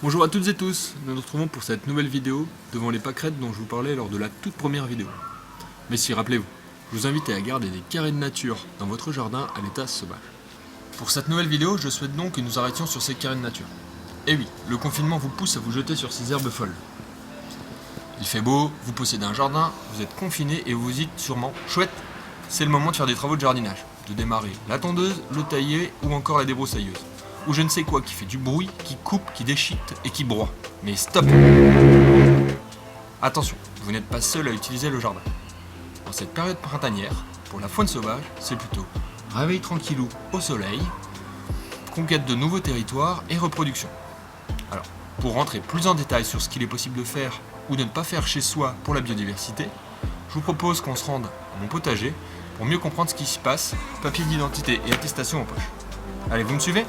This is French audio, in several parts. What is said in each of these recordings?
Bonjour à toutes et tous, nous nous retrouvons pour cette nouvelle vidéo devant les pâquerettes dont je vous parlais lors de la toute première vidéo. Mais si, rappelez-vous, je vous invite à garder des carrés de nature dans votre jardin à l'état sauvage. Pour cette nouvelle vidéo, je souhaite donc que nous arrêtions sur ces carrés de nature. Et oui, le confinement vous pousse à vous jeter sur ces herbes folles. Il fait beau, vous possédez un jardin, vous êtes confiné et vous vous dites sûrement « Chouette, c'est le moment de faire des travaux de jardinage, de démarrer la tondeuse, le tailler ou encore la débroussailleuse. » Ou je ne sais quoi qui fait du bruit, qui coupe, qui déchiquette et qui broie. Mais stop! Attention, vous n'êtes pas seul à utiliser le jardin. En cette période printanière, pour la faune sauvage, c'est plutôt réveil tranquillou au soleil, conquête de nouveaux territoires et reproduction. Alors, pour rentrer plus en détail sur ce qu'il est possible de faire ou de ne pas faire chez soi pour la biodiversité, je vous propose qu'on se rende à mon potager pour mieux comprendre ce qui s'y passe, papier d'identité et attestation en poche. Allez, vous me suivez ?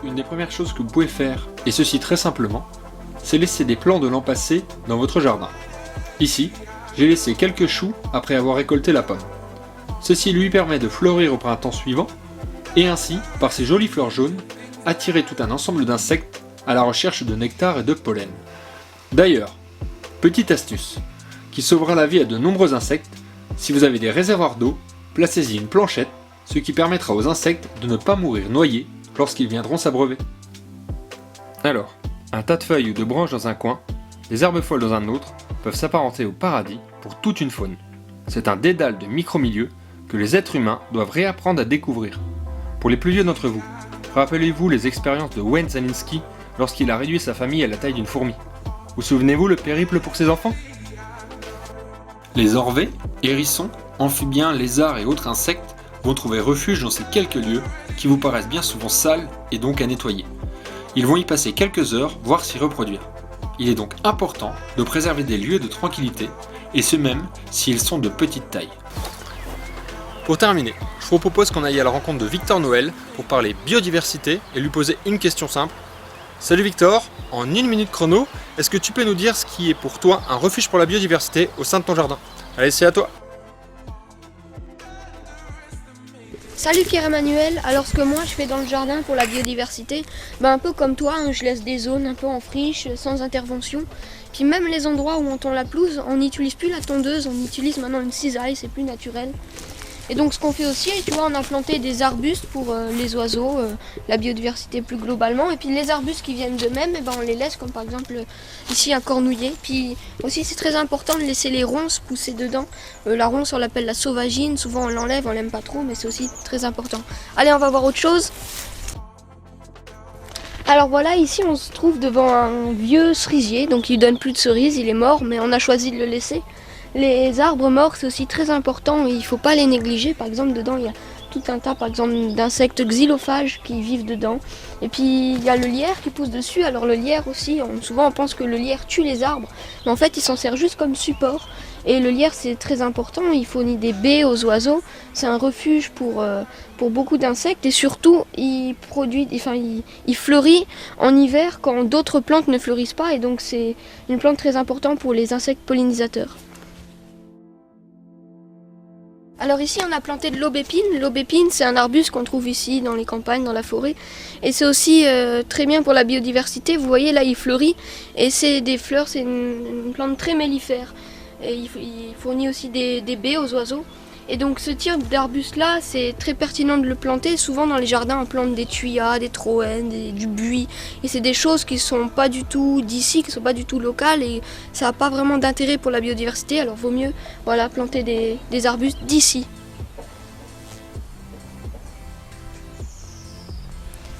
Une des premières choses que vous pouvez faire, et ceci très simplement, c'est laisser des plants de l'an passé dans votre jardin. Ici, j'ai laissé quelques choux après avoir récolté la pomme. Ceci lui permet de fleurir au printemps suivant, et ainsi, par ses jolies fleurs jaunes, attirer tout un ensemble d'insectes à la recherche de nectar et de pollen. D'ailleurs, petite astuce, qui sauvera la vie à de nombreux insectes, si vous avez des réservoirs d'eau, placez-y une planchette, ce qui permettra aux insectes de ne pas mourir noyés lorsqu'ils viendront s'abreuver. Alors, un tas de feuilles ou de branches dans un coin, des herbes folles dans un autre, peuvent s'apparenter au paradis pour toute une faune. C'est un dédale de micro-milieux que les êtres humains doivent réapprendre à découvrir. Pour les plus vieux d'entre vous, rappelez-vous les expériences de Wayne Szalinski lorsqu'il a réduit sa famille à la taille d'une fourmi. Vous souvenez-vous le périple pour ses enfants ? Les orvets, hérissons, amphibiens, lézards et autres insectes vont trouver refuge dans ces quelques lieux qui vous paraissent bien souvent sales et donc à nettoyer. Ils vont y passer quelques heures, voire s'y reproduire. Il est donc important de préserver des lieux de tranquillité, et ce même s'ils sont de petite taille. Pour terminer, je vous propose qu'on aille à la rencontre de Victor Noël pour parler biodiversité et lui poser une question simple. Salut Victor, en 1 minute chrono, est-ce que tu peux nous dire ce qui est pour toi un refuge pour la biodiversité au sein de ton jardin ? Allez, c'est à toi. Salut Pierre-Emmanuel, alors ce que moi je fais dans le jardin pour la biodiversité, un peu comme toi, je laisse des zones un peu en friche, sans intervention. Puis même les endroits où on tond la pelouse, on n'utilise plus la tondeuse, on utilise maintenant une cisaille, c'est plus naturel. Et donc ce qu'on fait aussi, tu vois, on a planté des arbustes pour les oiseaux, la biodiversité plus globalement. Et puis les arbustes qui viennent d'eux-mêmes, on les laisse, comme par exemple ici un cornouiller. Puis aussi c'est très important de laisser les ronces pousser dedans. La ronce on l'appelle la sauvagine, souvent on l'enlève, on l'aime pas trop, mais c'est aussi très important. Allez, on va voir autre chose. Alors voilà, ici on se trouve devant un vieux cerisier, donc il donne plus de cerises, il est mort, mais on a choisi de le laisser. Les arbres morts, c'est aussi très important et il ne faut pas les négliger. Par exemple, dedans, il y a tout un tas d'insectes xylophages qui vivent dedans. Et puis, il y a le lierre qui pousse dessus. Alors le lierre aussi, souvent on pense que le lierre tue les arbres, mais en fait, il s'en sert juste comme support. Et le lierre, c'est très important. Il fournit des baies aux oiseaux. C'est un refuge pour beaucoup d'insectes. Et surtout, il fleurit en hiver quand d'autres plantes ne fleurissent pas. Et donc, c'est une plante très importante pour les insectes pollinisateurs. Alors ici on a planté de l'aubépine. L'aubépine c'est un arbuste qu'on trouve ici dans les campagnes, dans la forêt. Et c'est aussi très bien pour la biodiversité. Vous voyez là il fleurit et c'est des fleurs, c'est une plante très mellifère. Et il fournit aussi des baies aux oiseaux. Et donc ce type d'arbuste là c'est très pertinent de le planter. Souvent dans les jardins on plante des thuyas, des troènes, du buis. Et c'est des choses qui ne sont pas du tout d'ici, qui ne sont pas du tout locales. Et ça n'a pas vraiment d'intérêt pour la biodiversité. Alors vaut mieux planter des arbustes d'ici.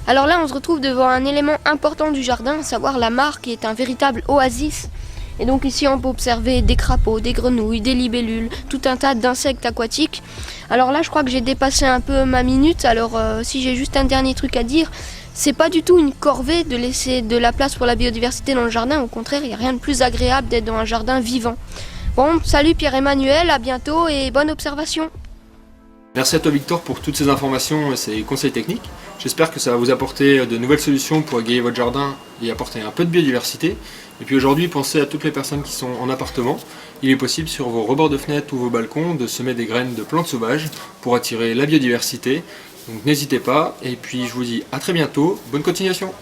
Alors là on se retrouve devant un élément important du jardin, à savoir la mare qui est un véritable oasis. Et donc ici on peut observer des crapauds, des grenouilles, des libellules, tout un tas d'insectes aquatiques. Alors là je crois que j'ai dépassé un peu ma minute, alors si j'ai juste un dernier truc à dire, c'est pas du tout une corvée de laisser de la place pour la biodiversité dans le jardin, au contraire il n'y a rien de plus agréable d'être dans un jardin vivant. Bon, salut Pierre-Emmanuel, à bientôt et bonne observation. Merci à toi Victor pour toutes ces informations et ces conseils techniques. J'espère que ça va vous apporter de nouvelles solutions pour égayer votre jardin et apporter un peu de biodiversité. Et puis aujourd'hui, pensez à toutes les personnes qui sont en appartement. Il est possible sur vos rebords de fenêtres ou vos balcons de semer des graines de plantes sauvages pour attirer la biodiversité. Donc n'hésitez pas, et puis je vous dis à très bientôt, bonne continuation!